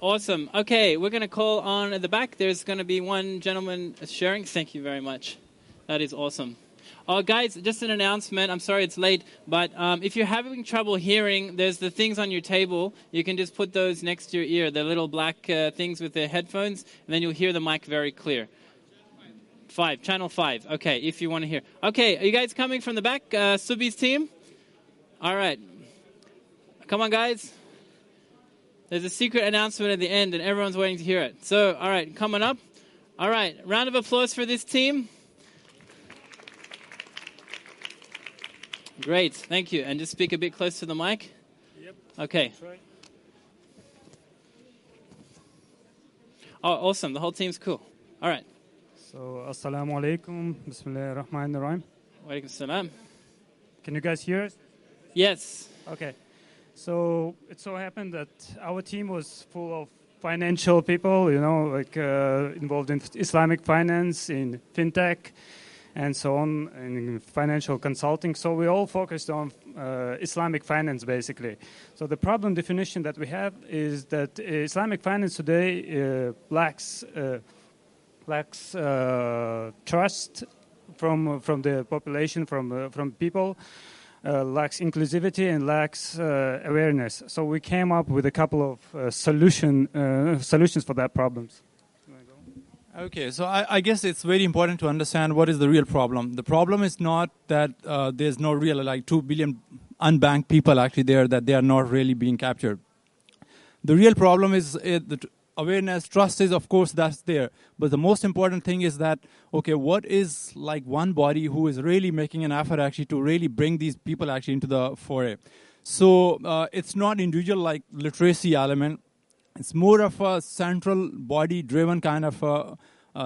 Awesome. Okay, we're going to call on at the back. There's going to be one gentleman sharing. Thank you very much. That is awesome. Oh, guys, just an announcement. I'm sorry it's late, but if you're having trouble hearing, there's the things on your table. You can just put those next to your ear, the little black things with the headphones, and then you'll hear the mic very clear. Channel 5. Okay, if you want to hear. Okay, are you guys coming from the back? Subi's team? All right. Come on, guys. There's a secret announcement at the end, and everyone's waiting to hear it. So, all right, coming up. All right, round of applause for this team. Great, thank you. And just speak a bit close to the mic. Yep. Okay. Oh, awesome. The whole team's cool. All right. So, assalamu alaikum. Bismillah ar-Rahman ar-Rahim. Wa alaikum salam. Can you guys hear us? Yes. Okay. So it so happened that our team was full of financial people, involved in Islamic finance, in fintech, and so on, in financial consulting. So we all focused on Islamic finance, basically. So the problem definition that we have is that Islamic finance today lacks trust from the population, from people. Lacks inclusivity and lacks awareness. So we came up with a couple of solutions for that problems. Okay, so I guess it's very important to understand what is the real problem. The problem is not that there's no real, 2 billion unbanked people actually there, that they are not really being captured. The real problem is the awareness, trust is, of course, that's there. But the most important thing is that, okay, what is like one body who is really making an effort actually to really bring these people actually into the foray. So it's not individual like literacy element. It's more of a central body-driven kind of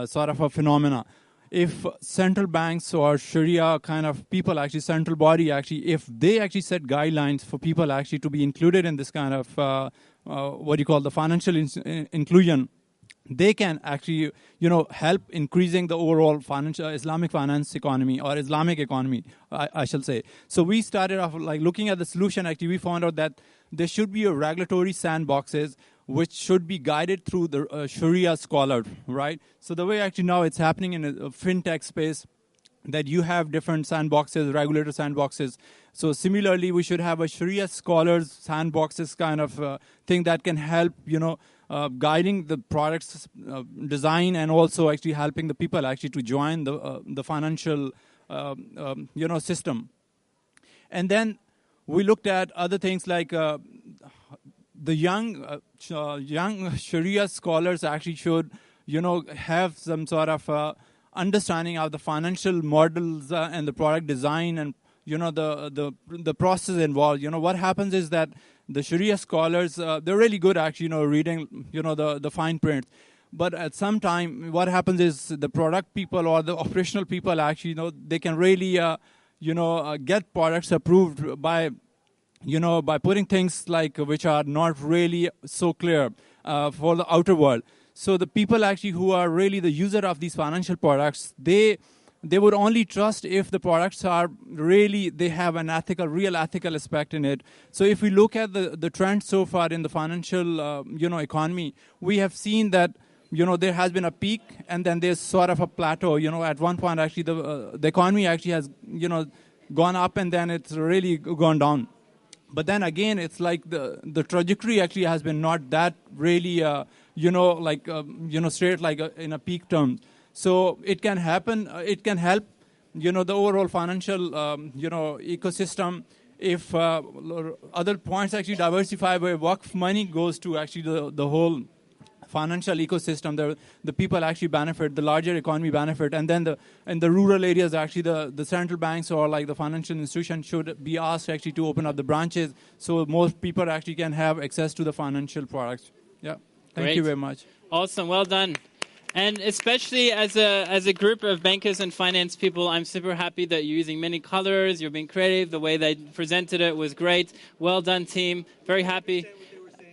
sort of a phenomena. If central banks or Sharia kind of people, actually central body, actually, if they actually set guidelines for people actually to be included in this kind of what you call the financial inclusion, they can actually, help increasing the overall financial Islamic finance economy or Islamic economy, I shall say. So we started off like looking at the solution. Actually, we found out that there should be a regulatory sandboxes which should be guided through the Sharia scholar, right? So the way actually now it's happening in a fintech space, that you have different sandboxes, regulator sandboxes. So similarly, we should have a Sharia scholars sandboxes kind of thing that can help, guiding the products design and also actually helping the people actually to join the financial, system. And then we looked at other things like the young Sharia scholars actually should, have some sort of understanding of the financial models and the product design and the process involved. What happens is that the Sharia scholars they're really good actually reading the fine print, but at some time what happens is the product people or the operational people actually they can really get products approved by by putting things like which are not really so clear for the outer world. So the people actually who are really the user of these financial products, they would only trust if the products are really, they have an real ethical aspect in it. So if we look at the trend so far in the financial, economy, we have seen that, there has been a peak and then there's sort of a plateau. At one point actually the economy actually has, gone up and then it's really gone down. But then again, it's like the trajectory actually has been not that really, straight like in a peak term. So it can happen. It can help, the overall financial, ecosystem if other points actually diversify where Waqf money goes to actually the whole financial ecosystem. The people actually benefit, the larger economy benefit, and then in the rural areas actually the central banks or like the financial institution should be asked actually to open up the branches so most people actually can have access to the financial products. Yeah. Thank you very much. Awesome. Well done. And especially as a group of bankers and finance people, I'm super happy that you're using many colors, you're being creative, the way they presented it was great. Well done, team. Very happy.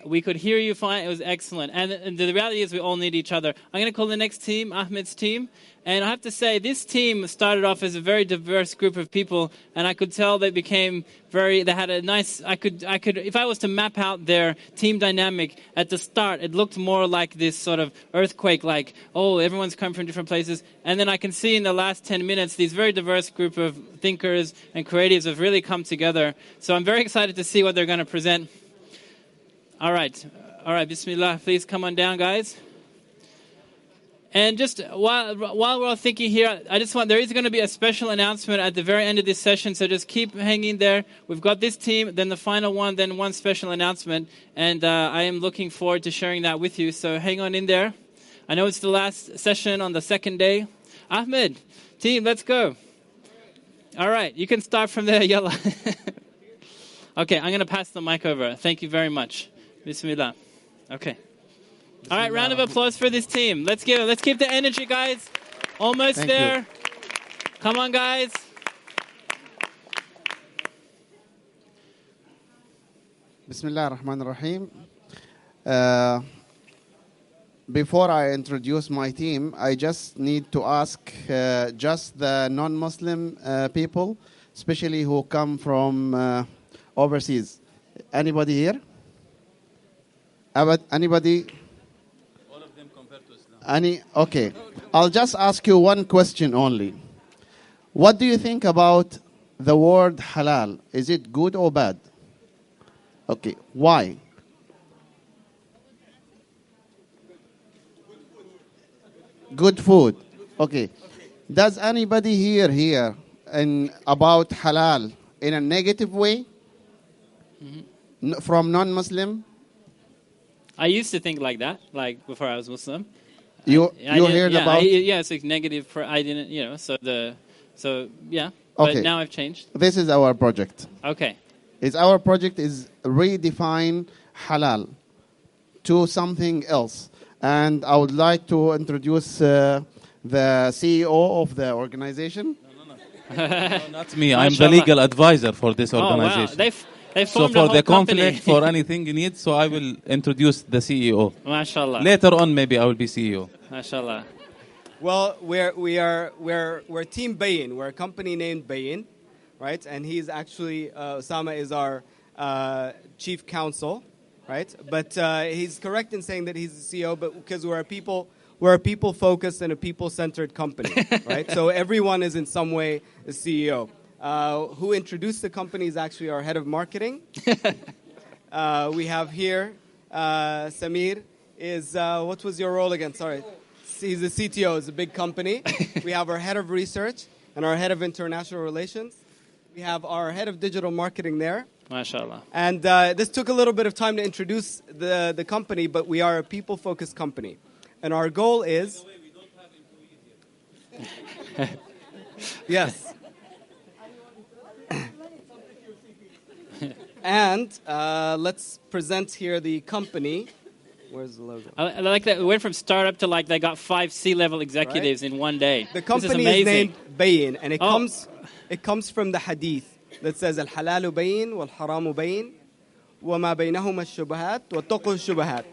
We could hear you fine. It was excellent. And the reality is we all need each other. I'm going to call the next team, Ahmed's team. And I have to say, this team started off as a very diverse group of people, and I could tell they became they had a nice, I could, if I was to map out their team dynamic at the start, it looked more like this sort of earthquake, like, oh, everyone's come from different places. And then I can see in the last 10 minutes, these very diverse group of thinkers and creatives have really come together. So I'm very excited to see what they're going to present. All right, Bismillah, please come on down, guys. And just while we're all thinking here, there is going to be a special announcement at the very end of this session, so just keep hanging there. We've got this team, then the final one, then one special announcement, and I am looking forward to sharing that with you, so hang on in there. I know it's the last session on the second day. Ahmed, team, let's go. All right, you can start from there, yalla. Okay, I'm going to pass the mic over. Thank you very much. Bismillah. Okay. All right, round of applause for this team. Let's keep the energy, guys. Almost Thank there. you. Come on, guys. Bismillah ar-Rahman ar-Rahim. Before I introduce my team, I just need to ask just the non-Muslim people, especially who come from overseas. Anybody here? Anybody? All of them compared to Islam. Okay. I'll just ask you one question only. What do you think about the word halal? Is it good or bad? Okay. Why? Good food. Okay. Does anybody here about halal in a negative way from non-Muslim? I used to think like that, like before I was Muslim. You I didn't- heard yeah, about? yeah, it's like negative. I didn't, so yeah. But Okay. now I've changed. This is our project. Okay. Our project is redefine halal to something else. And I would like to introduce the CEO of the organization. No, not me. I'm the legal advisor for this organization. Oh, wow. They So formed a for whole the company. conflict, for anything you need, so I will introduce the CEO. MashaAllah. Later on, maybe I will be CEO. MashaAllah. Well, we're Team Bayin. We're a company named Bayin, right? And he's actually Osama is our chief counsel, right? But he's correct in saying that he's the CEO, but because we're a people-focused and a people-centered company, right? So everyone is in some way the CEO. Who introduced the company is actually our head of marketing. We have here Samir is what was your role again? Sorry. He's the CTO. It's a big company. We have our head of research and our head of international relations. We have our head of digital marketing there. MashaAllah. And this took a little bit of time to introduce the company, but we are a people-focused company. And our goal is... Yes. And let's present here the company. Where's the logo? I like that. We went from startup to like they got 5 C-level executives in one day. The company is named Bayin, and it comes from the hadith that says Al-halalu bayin wal-haramu bayin wa ma baynahuma ash-shubahat wa taqu ash-shubahat.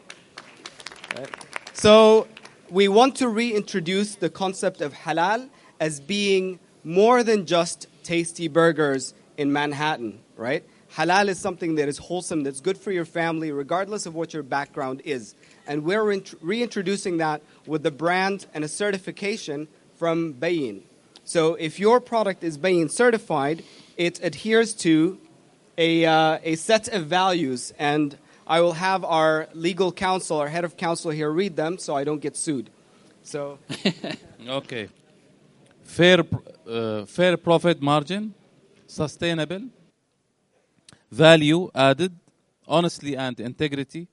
So we want to reintroduce the concept of halal as being more than just tasty burgers in Manhattan, right? Halal is something that is wholesome, that's good for your family, regardless of what your background is. And we're reintroducing that with the brand and a certification from Bayin. So if your product is Bayin certified, it adheres to a set of values. And I will have our legal counsel, our head of counsel here, read them so I don't get sued. So, Okay. Fair profit margin, sustainable, value added, honesty and integrity,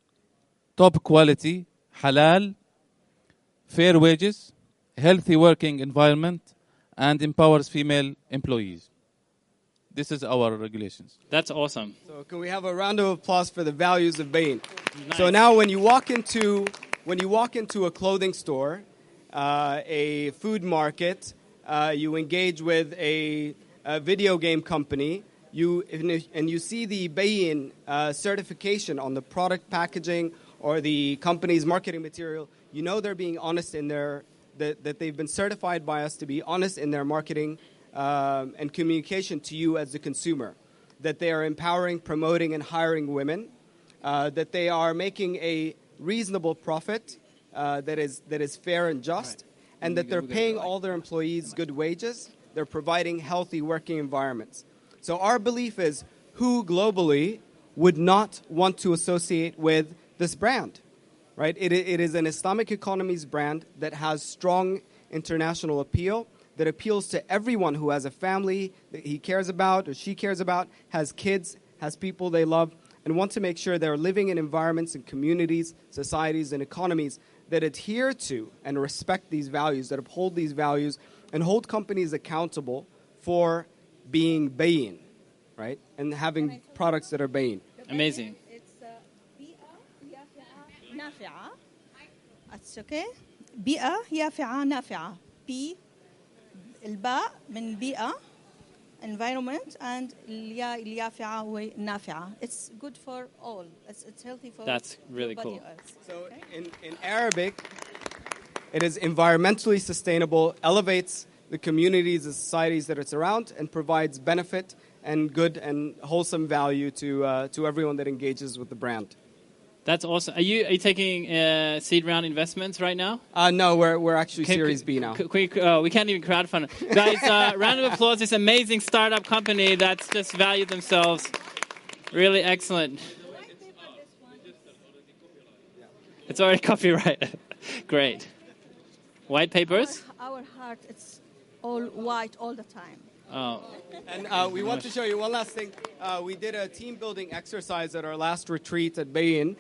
top quality, halal, fair wages, healthy working environment, and empowers female employees. This is our regulations. That's awesome. So can we have a round of applause for the values of Bain? Nice. So now when you walk into a clothing store, a food market, you engage with a video game company, and you see the Bayin certification on the product packaging or the company's marketing material, you know they're being honest in that they've been certified by us to be honest in their marketing and communication to you as the consumer, that they are empowering, promoting, and hiring women, that they are making a reasonable profit that is fair and just, and that they're paying all their employees good wages, they're providing healthy working environments. So our belief is, who globally would not want to associate with this brand, right? It is an Islamic economy's brand that has strong international appeal, that appeals to everyone who has a family that he cares about or she cares about, has kids, has people they love, and want to make sure they're living in environments and communities, societies, and economies that adhere to and respect these values, that uphold these values, and hold companies accountable for being Bayin, right? And having products that are Bayin. Amazing. It's بيئة نافعة. It's okay. بيئة يافعة نافعة. B الباء من بيئة environment and اليافعة هو نافعة. It's good for all. It's healthy for That's really cool. else. So in Arabic, it is environmentally sustainable, elevates the communities and societies that it's around, and provides benefit and good and wholesome value to everyone that engages with the brand. That's awesome. Are you taking seed round investments right now? No, we're actually Series B now. We can't even crowdfund. Guys, round of applause. This amazing startup company that's just valued themselves. Really excellent. It's already copyrighted. Great. White papers? Our heart, it's all white all the time. Oh. And we want to show you one last thing. We did a team building exercise at our last retreat at Bayin.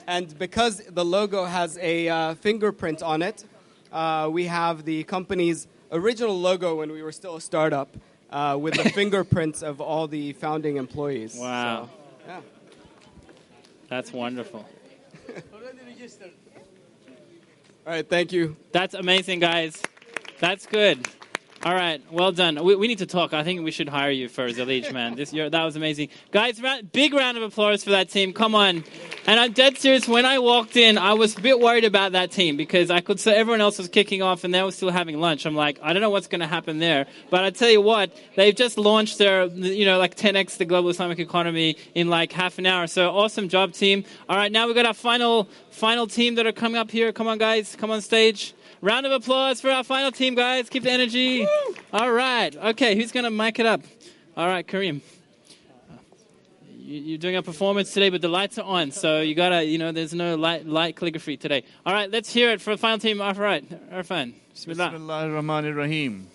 And because the logo has a fingerprint on it, we have the company's original logo when we were still a startup with the fingerprints of all the founding employees. Wow. So, yeah. That's wonderful. All right, thank you. That's amazing, guys. That's good. All right, well done. We need to talk. I think we should hire you for Zalich, man. That was amazing. Guys, big round of applause for that team. Come on. And I'm dead serious. When I walked in, I was a bit worried about that team because I could see everyone else was kicking off and they were still having lunch. I'm like, I don't know what's going to happen there. But I tell you what, they've just launched their, like 10x the global Islamic economy in like half an hour. So awesome job, team. All right, now we've got our final team that are coming up here. Come on, guys. Come on stage. Round of applause for our final team, guys. Keep the energy. Woo! All right. Okay, who's going to mic it up? All right, Kareem. You're doing a performance today, but the lights are on. So you got to, there's no light calligraphy today. All right, let's hear it for the final team. All right, Irfan. Bismillah. Bismillahir Rahmanir Rahim.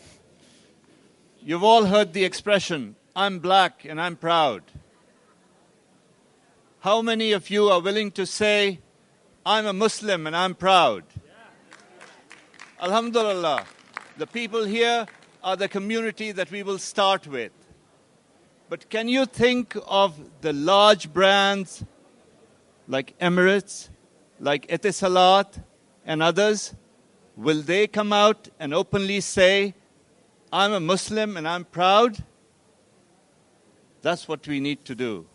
You've all heard the expression, I'm black and I'm proud. How many of you are willing to say, I'm a Muslim and I'm proud? Alhamdulillah, the people here are the community that we will start with. But can you think of the large brands like Emirates, like Etisalat and others? Will they come out and openly say, I'm a Muslim and I'm proud? That's what we need to do.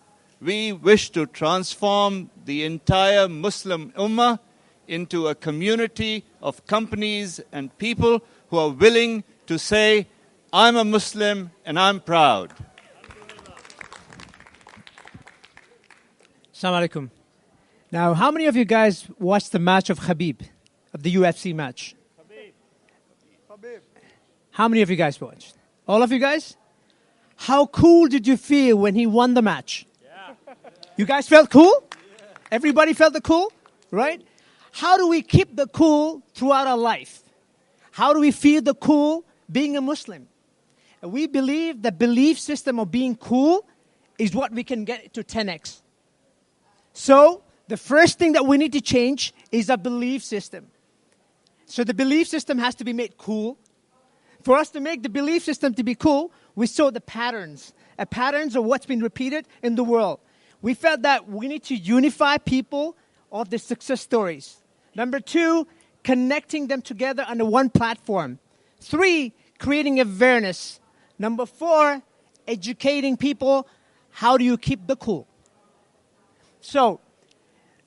We wish to transform the entire Muslim Ummah into a community of companies and people who are willing to say, I'm a Muslim and I'm proud. Assalamu alaikum. Now, how many of you guys watched the match of Khabib, of the UFC match? Khabib. How many of you guys watched? All of you guys? How cool did you feel when he won the match? Yeah. You guys felt cool? Yeah. Everybody felt the cool? Right? How do we keep the cool throughout our life? How do we feel the cool being a Muslim? And we believe the belief system of being cool is what we can get to 10x. So the first thing that we need to change is our belief system. So the belief system has to be made cool. For us to make the belief system to be cool, we saw the patterns of what's been repeated in the world. We felt that we need to unify people of the success stories. Number 2, connecting them together under one platform. 3, creating awareness. Number 4, educating people. How do you keep the cool? So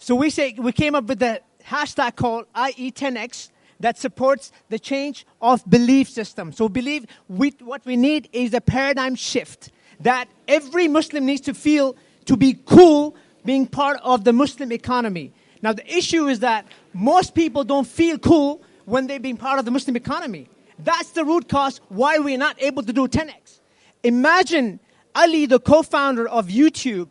we came up with the hashtag called IE10X that supports the change of belief system. So what we need is a paradigm shift that every Muslim needs to feel to be cool being part of the Muslim economy. Now, the issue is that most people don't feel cool when they've been part of the Muslim economy. That's the root cause why we're not able to do 10x. Imagine Ali, the co-founder of YouTube,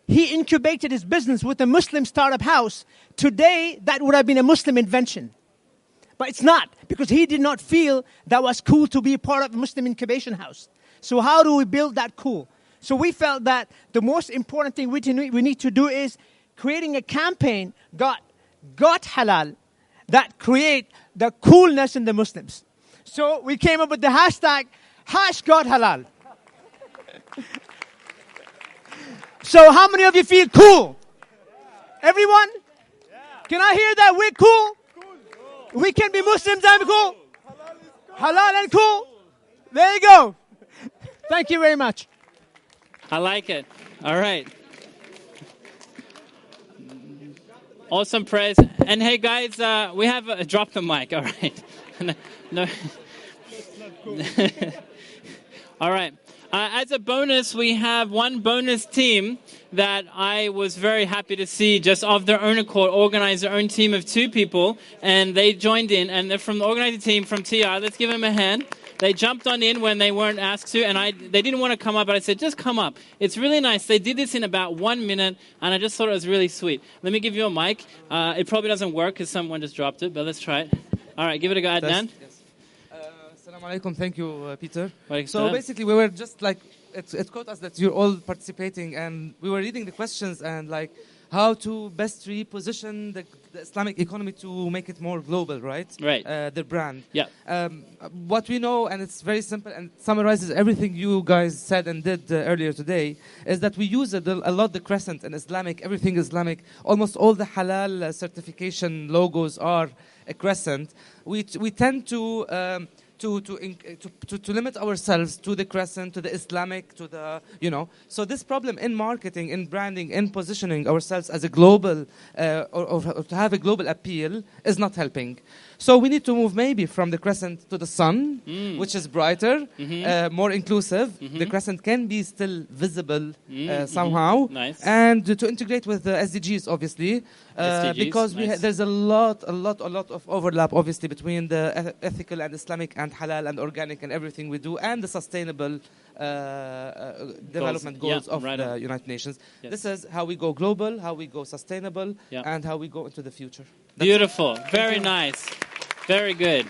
he incubated his business with a Muslim startup house. Today, that would have been a Muslim invention. But it's not, because he did not feel that was cool to be part of a Muslim incubation house. So how do we build that cool? So we felt that the most important thing we need to do is creating a campaign, got halal, that create the coolness in the Muslims. So we came up with the hashtag, #GotHalal. So how many of you feel cool? Everyone? Can I hear that? We're cool? We can be Muslims and cool? Halal and cool? There you go. Thank you very much. I like it. All right. Awesome praise. And hey, guys, we have drop the mic. All right. No. All right. As a bonus, we have one bonus team that I was very happy to see just of their own accord organize their own team of 2 people. And they joined in. And they're from the organizing team from TR. Let's give them a hand. They jumped on in when they weren't asked to, and they didn't want to come up, but I said, just come up. It's really nice. They did this in about 1 minute, and I just thought it was really sweet. Let me give you a mic. It probably doesn't work because someone just dropped it, but let's try it. All right, give it a go, Adnan. Assalamu Assalamu alaikum. Thank you, Peter. Walaikum So salam. basically, we were just like, it caught us that you're all participating, and we were reading the questions and like how to best reposition the Islamic economy to make it more global, right? Right. Their brand. Yeah. What we know, and it's very simple and summarizes everything you guys said and did earlier today, is that we use a lot the crescent and Islamic, everything Islamic. Almost all the halal certification logos are a crescent. We tend to limit ourselves to the crescent, to the Islamic, to the, So this problem in marketing, in branding, in positioning ourselves as a global, or to have a global appeal is not helping. So we need to move maybe from the crescent to the sun, which is brighter, more inclusive. The crescent can be still visible somehow. Nice. And to integrate with the SDGs, obviously, SDGs, because nice. there's a lot of overlap, obviously, between the ethical and Islamic and halal and organic and everything we do, and the sustainable development goals of the United Nations. Yes. This is how we go global, how we go sustainable, Yeah. and how we go into the future. Beautiful. Very nice. Very good.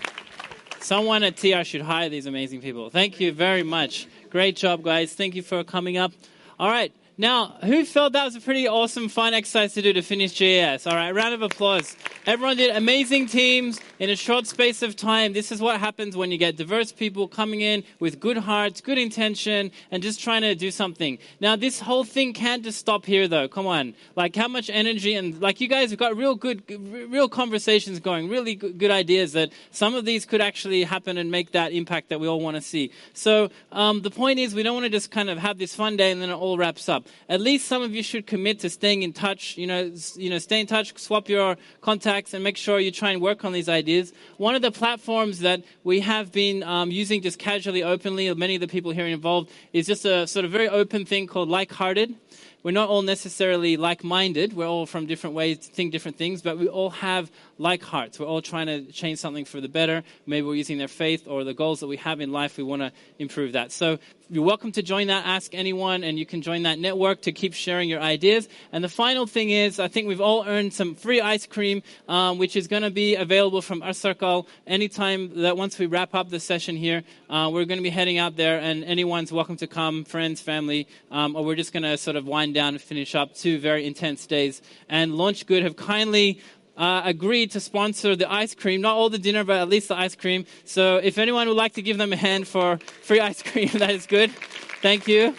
Someone at TR should hire these amazing people. Thank you very much. Great job, guys. Thank you for coming up. All right. Now, who felt that was a pretty awesome, fun exercise to do to finish GAS? All right, round of applause. Everyone did amazing teams in a short space of time. This is what happens when you get diverse people coming in with good hearts, good intention, and just trying to do something. Now, this whole thing can't just stop here, though. Come on. Like, how much energy, and like you guys have got real conversations going, really good ideas that some of these could actually happen and make that impact that we all want to see. So the point is, we don't want to just kind of have this fun day and then it all wraps up. At least some of you should commit to staying in touch, stay in touch, swap your contacts, and make sure you try and work on these ideas. One of the platforms that we have been using just casually, openly, many of the people here involved, is just a sort of very open thing called Like-Hearted. We're not all necessarily like-minded. We're all from different ways, think different things, but we all have like hearts. We're all trying to change something for the better. Maybe we're using their faith or the goals that we have in life. We want to improve that. So you're welcome to join that. Ask anyone, and you can join that network to keep sharing your ideas. And the final thing is, I think we've all earned some free ice cream, which is going to be available from our circle anytime that once we wrap up the session here. We're going to be heading out there, and anyone's welcome to come, friends, family, or we're just going to sort of wind down and finish up 2 very intense days. And Launch Good have kindly agreed to sponsor the ice cream, not all the dinner, but at least the ice cream. So if anyone would like to give them a hand for free ice cream, that is good. Thank you.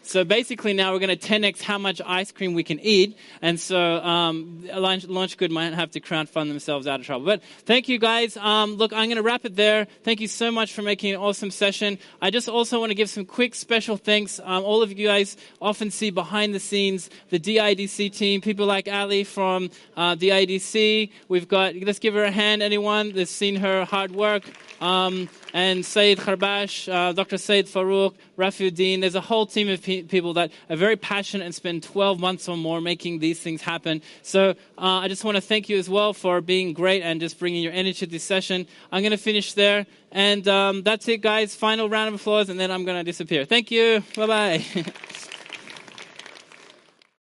So basically now we're going to 10x how much ice cream we can eat. And so Launch Good might have to crowdfund themselves out of trouble. But thank you, guys. Look, I'm going to wrap it there. Thank you so much for making an awesome session. I just also want to give some quick special thanks. All of you guys often see behind the scenes the DIDC team, people like Ali from DIDC. We've got, let's give her a hand, anyone that's seen her hard work. And Saeed Kharbash, Dr. Saeed Farouk, Rafiuddin. There's a whole team of people that are very passionate and spend 12 months or more making these things happen. So I just want to thank you as well for being great and just bringing your energy to this session. I'm going to finish there. And that's it, guys. Final round of applause, and then I'm going to disappear. Thank you. Bye-bye.